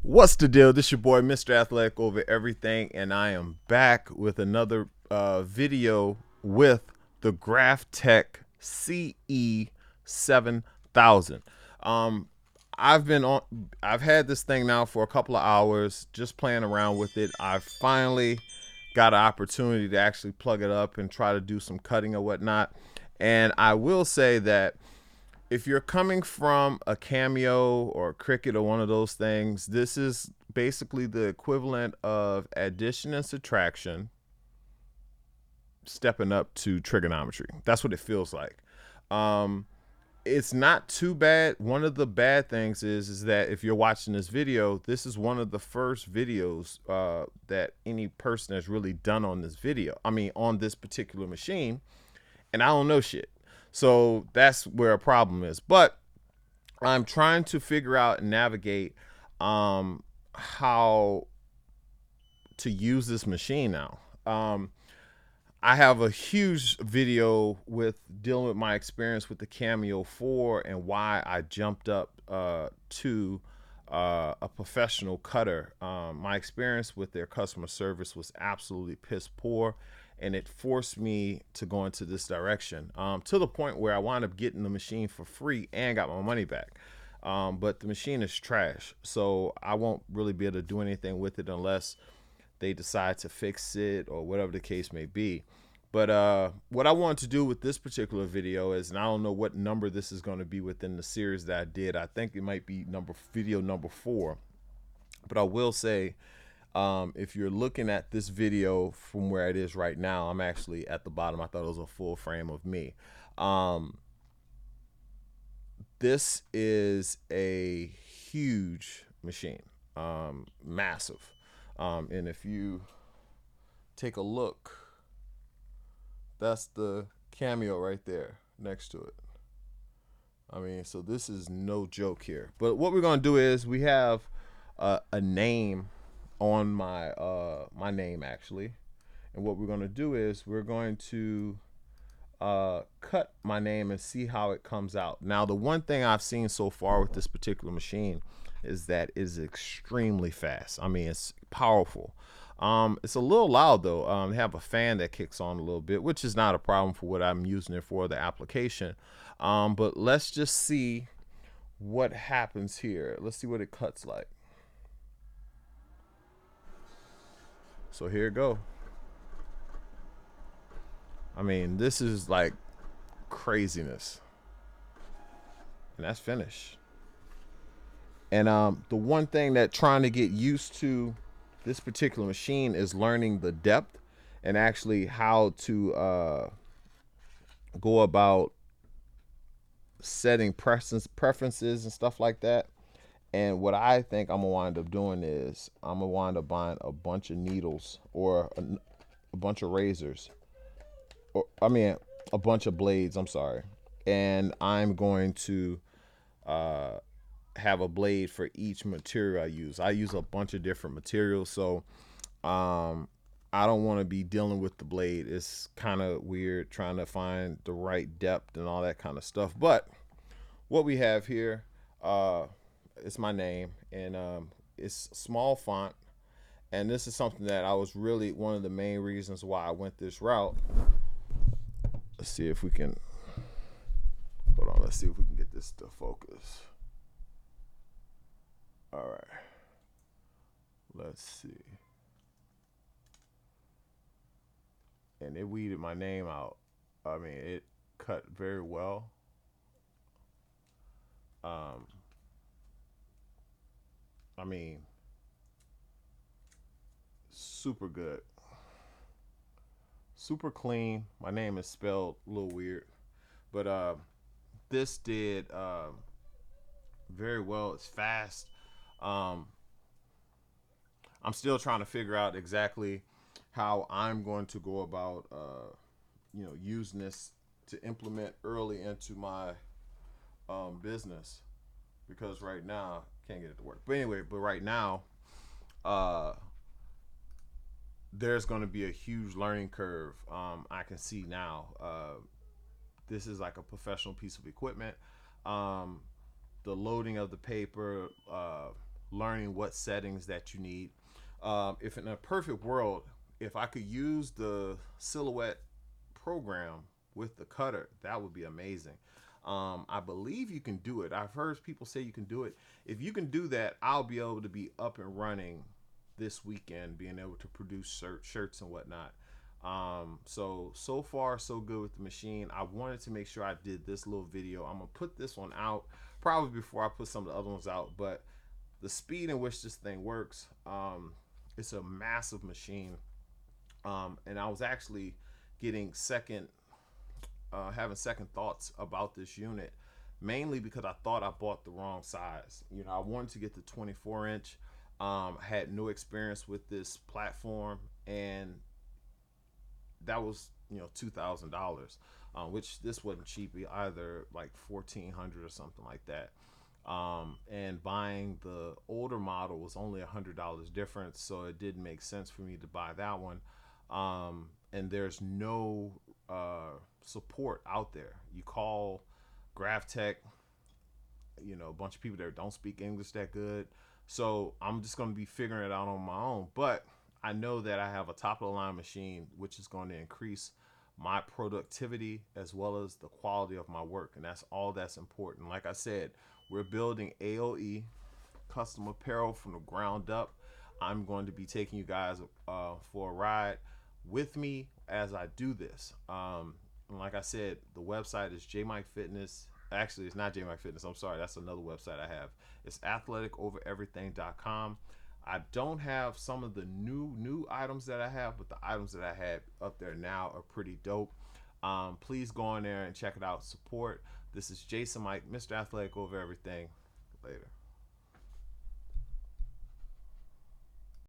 What's the deal? This your boy, Mr. Athletic over everything, and I am back with another video with the Graphtec CE 7000. Um, I've been on. I've had this thing now for a couple of hours, just playing around with it. I finally got an opportunity to actually plug it up and try to do some cutting or whatnot. And I will say that if you're coming from a Cameo or a Cricut or one of those things, this is basically the equivalent of addition and subtraction stepping up to trigonometry. That's what it feels like. Um, it's not too bad. One of the bad things is that if you're watching this video, this is one of the first videos that any person has really done on this video. I mean, on this particular machine, and I don't know shit. So that's where a problem is. But I'm trying to figure out and navigate how to use this machine now. I have a huge video with dealing with my experience with the Cameo 4 and why I jumped up to a professional cutter. My experience with their customer service was absolutely piss poor, and it forced me to go into this direction to the point where I wound up getting the machine for free and got my money back. But the machine is trash, so I won't really be able to do anything with it unless they decide to fix it or whatever the case may be. But what I want to do with this particular video is, and I don't know what number this is going to be within the series that I did. I think it might be video number 4. But I will say, if you're looking at this video from where it is right now, I'm actually at the bottom. I thought it was a full frame of me. This is a huge machine, massive. And if you take a look, that's the Cameo right there next to it. I mean, so this is no joke here. But what we're gonna do is we have a name on my name actually, and what we're gonna do is we're going to cut my name and see how it comes out. Now, the one thing I've seen so far with this particular machine is that it is extremely fast. I mean, it's powerful. It's a little loud though. They have a fan that kicks on a little bit, which is not a problem for what I'm using it for, the application. But let's just see what happens here. Let's see what it cuts like. So here it go. I mean, this is like craziness. And that's finished. And the one thing that trying to get used to this particular machine is learning the depth and actually how to go about setting preferences and stuff like that. And what I think I'm gonna wind up doing is I'm gonna wind up buying a bunch of needles or a bunch of razors, or I mean a bunch of blades. I'm sorry, and I'm going to uh, have a blade for each material I use. I use a bunch of different materials, so I don't want to be dealing with the blade. It's kind of weird trying to find the right depth and all that kind of stuff. But what we have here is my name, and it's small font. And this is something that I was really one of the main reasons why I went this route. Let's see if we can, hold on, let's see if we can get this to focus. All right, let's see. And it weeded my name out. I mean, it cut very well. Um, I mean, super good, super clean. My name is spelled a little weird, but this did very well. It's fast. Um, I'm still trying to figure out exactly how I'm going to go about, using this to implement early into my business, because right now can't get it to work. But anyway, but right now, uh, there's going to be a huge learning curve. I can see now. This is like a professional piece of equipment. The loading of the paper, learning what settings that you need. If in a perfect world, if I could use the silhouette program with the cutter, that would be amazing. I believe you can do it. I've heard people say you can do it. If you can do that, I'll be able to be up and running this weekend, being able to produce shirts and whatnot. So far so good with the machine. I wanted to make sure I did this little video. I'm gonna put this one out probably before I put some of the other ones out, but the speed in which this thing works, it's a massive machine. And I was actually getting having second thoughts about this unit, mainly because I thought I bought the wrong size. You know, I wanted to get the 24 inch. Had no experience with this platform, and that was $2,000, which this wasn't cheap either, like 1,400 or something like that. And buying the older model was only $100 difference, so it didn't make sense for me to buy that one. And there's no support out there. You call Graphtec, a bunch of people that don't speak English that good. So I'm just going to be figuring it out on my own. But I know that I have a top of the line machine, which is going to increase my productivity as well as the quality of my work. And that's all that's important. Like I said, we're building AOE, custom apparel, from the ground up. I'm going to be taking you guys for a ride with me as I do this. And like I said, the website is JMike Fitness. Actually, it's not JMike Fitness. I'm sorry. That's another website I have. It's athletikovereverything.com. I don't have some of the new items that I have, but the items that I had up there now are pretty dope. Please go on there and check it out. Support. This is Jason Mike, Mr. Athletic Over Everything. Later.